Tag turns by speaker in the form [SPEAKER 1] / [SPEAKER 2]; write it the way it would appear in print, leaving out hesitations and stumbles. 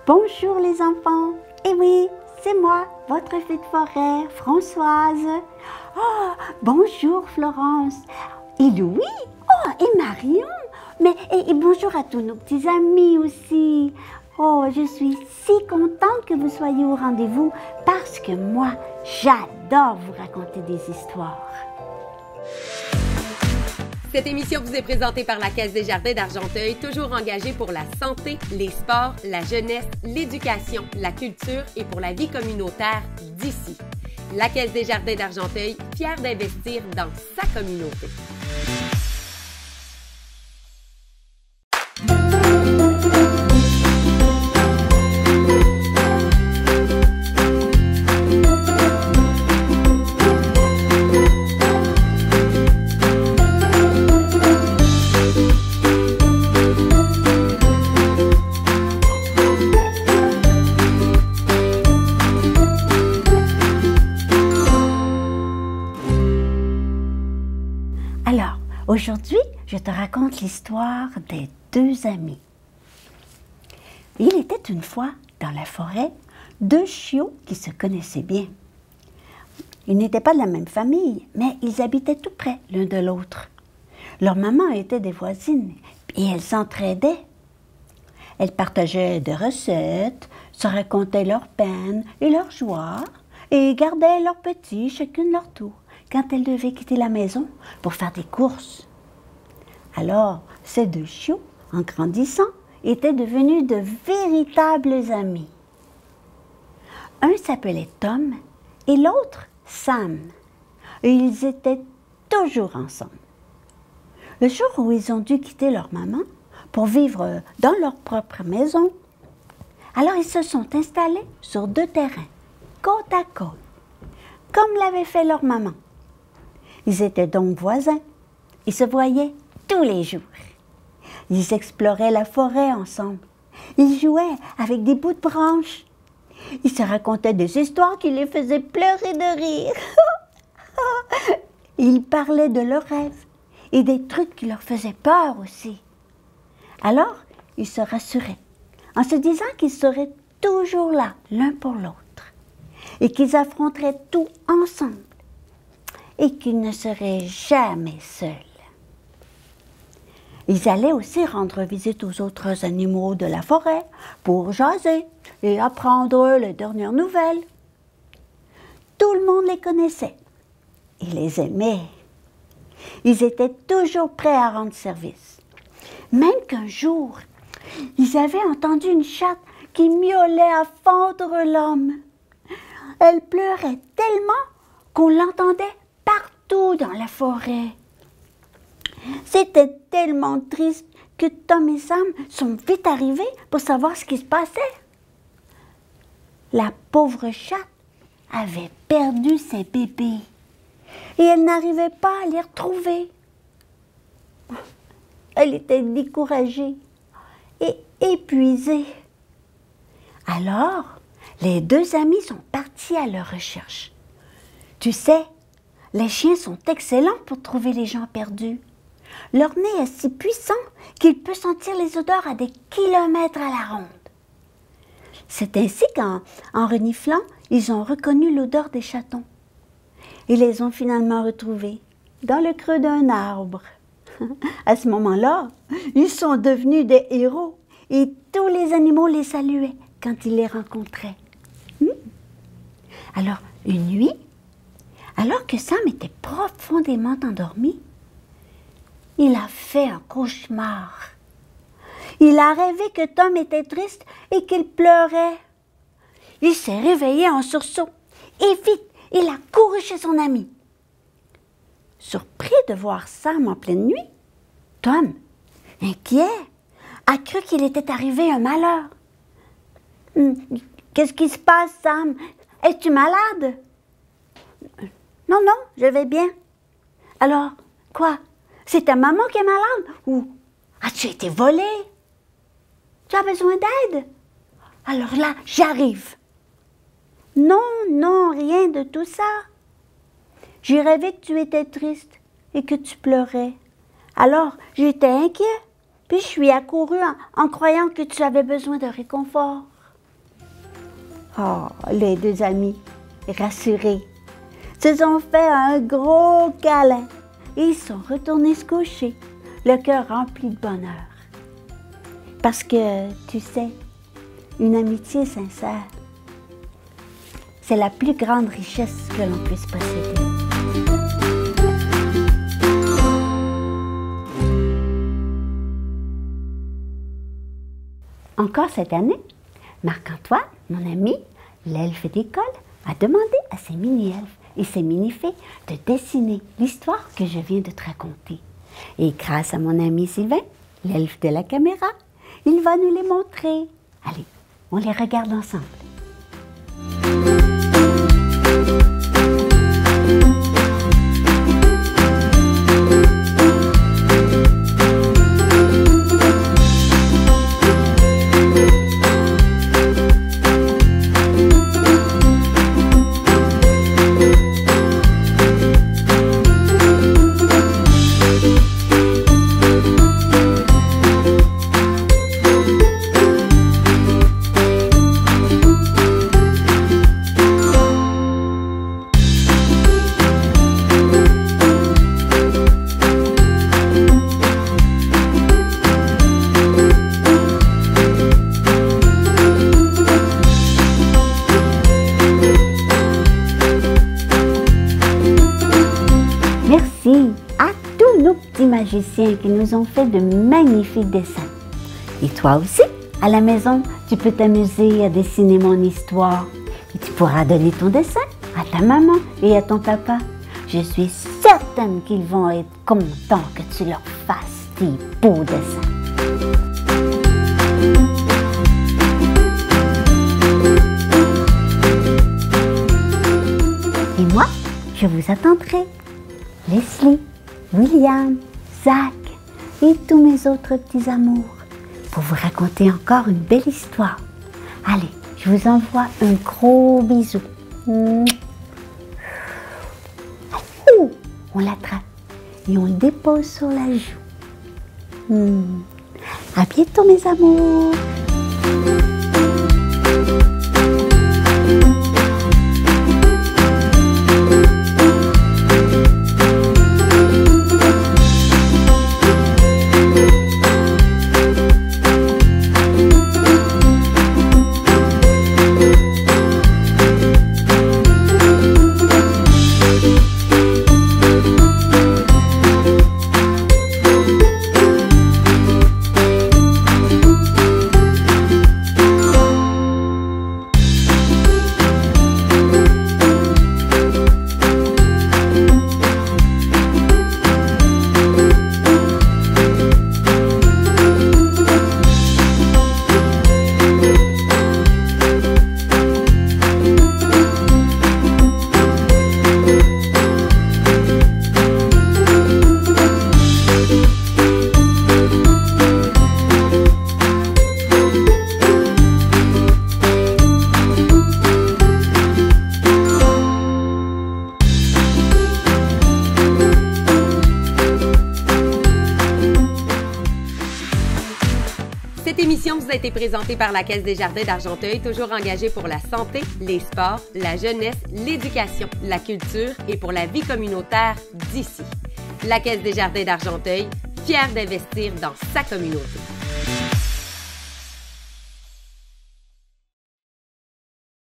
[SPEAKER 1] Bonjour les enfants. Eh oui, c'est moi, votre fée de forêt, Françoise. Oh, bonjour Florence. Et Louis. Oh, et Marion. Mais et bonjour à tous nos petits amis aussi. Oh, je suis si contente que vous soyez au rendez-vous parce que moi, j'adore vous raconter des histoires.
[SPEAKER 2] Cette émission vous est présentée par la Caisse des Jardins d'Argenteuil, toujours engagée pour la santé, les sports, la jeunesse, l'éducation, la culture et pour la vie communautaire d'ici. La Caisse des Jardins d'Argenteuil, fière d'investir dans sa communauté.
[SPEAKER 1] Alors, aujourd'hui, je te raconte l'histoire des deux amis. Il était une fois, dans la forêt, deux chiots qui se connaissaient bien. Ils n'étaient pas de la même famille, mais ils habitaient tout près l'un de l'autre. Leur maman était des voisines et elles s'entraidaient. Elles partageaient des recettes, se racontaient leurs peines et leurs joies et gardaient leurs petits chacune leur tour quand elles devaient quitter la maison pour faire des courses. Alors, ces deux chiots, en grandissant, étaient devenus de véritables amis. Un s'appelait Tom et l'autre Sam, et ils étaient toujours ensemble. Le jour où ils ont dû quitter leur maman pour vivre dans leur propre maison, alors ils se sont installés sur deux terrains, côte à côte, comme l'avait fait leur maman. Ils étaient donc voisins. Ils se voyaient tous les jours. Ils exploraient la forêt ensemble. Ils jouaient avec des bouts de branches. Ils se racontaient des histoires qui les faisaient pleurer de rire. Ils parlaient de leurs rêves et des trucs qui leur faisaient peur aussi. Alors, ils se rassuraient en se disant qu'ils seraient toujours là l'un pour l'autre et qu'ils affronteraient tout ensemble et qu'ils ne seraient jamais seuls. Ils allaient aussi rendre visite aux autres animaux de la forêt pour jaser et apprendre les dernières nouvelles. Tout le monde les connaissait. Ils les aimaient. Ils étaient toujours prêts à rendre service. Même qu'un jour, ils avaient entendu une chatte qui miaulait à fondre l'homme. Elle pleurait tellement qu'on l'entendait partout dans la forêt. C'était tellement triste que Tom et Sam sont vite arrivés pour savoir ce qui se passait. La pauvre chatte avait perdu ses bébés et elle n'arrivait pas à les retrouver. Elle était découragée et épuisée. Alors, les deux amis sont partis à leur recherche. Tu sais, les chiens sont excellents pour trouver les gens perdus. Leur nez est si puissant qu'il peut sentir les odeurs à des kilomètres à la ronde. C'est ainsi qu'en reniflant, ils ont reconnu l'odeur des chatons. Ils les ont finalement retrouvés dans le creux d'un arbre. À ce moment-là, ils sont devenus des héros et tous les animaux les saluaient quand ils les rencontraient. Alors, une nuit, alors que Sam était profondément endormi, il a fait un cauchemar. Il a rêvé que Tom était triste et qu'il pleurait. Il s'est réveillé en sursaut et vite, il a couru chez son ami. Surpris de voir Sam en pleine nuit, Tom, inquiet, a cru qu'il était arrivé un malheur. Qu'est-ce qui se passe, Sam? Es-tu malade? Non, non, je vais bien. Alors, quoi? C'est ta maman qui est malade? Ou as-tu été volée? Tu as besoin d'aide? Alors là, j'arrive. Non, non, rien de tout ça. J'ai rêvé que tu étais triste et que tu pleurais. Alors, j'étais inquiet, puis je suis accourue en croyant que tu avais besoin de réconfort. Oh, les deux amis, rassurés, se sont fait un gros câlin et ils sont retournés se coucher, le cœur rempli de bonheur. Parce que, tu sais, une amitié sincère, c'est la plus grande richesse que l'on puisse posséder. Encore cette année, Marc-Antoine, mon ami, l'elfe d'école, a demandé à ses mini-elfes et ses mini-fées de dessiner l'histoire que je viens de te raconter. Et grâce à mon ami Sylvain, l'elfe de la caméra, il va nous les montrer. Allez, on les regarde ensemble. Merci à tous nos petits magiciens qui nous ont fait de magnifiques dessins. Et toi aussi, à la maison, tu peux t'amuser à dessiner mon histoire. Et tu pourras donner ton dessin à ta maman et à ton papa. Je suis certaine qu'ils vont être contents que tu leur fasses tes beaux dessins. Et moi, je vous attendrai. Leslie, William, Zach et tous mes autres petits amours pour vous raconter encore une belle histoire. Allez, je vous envoie un gros bisou. On l'attrape et on le dépose sur la joue. À bientôt mes amours.
[SPEAKER 2] Cette émission vous a été présentée par la Caisse des Jardins d'Argenteuil, toujours engagée pour la santé, les sports, la jeunesse, l'éducation, la culture et pour la vie communautaire d'ici. La Caisse des Jardins d'Argenteuil, fière d'investir dans sa communauté.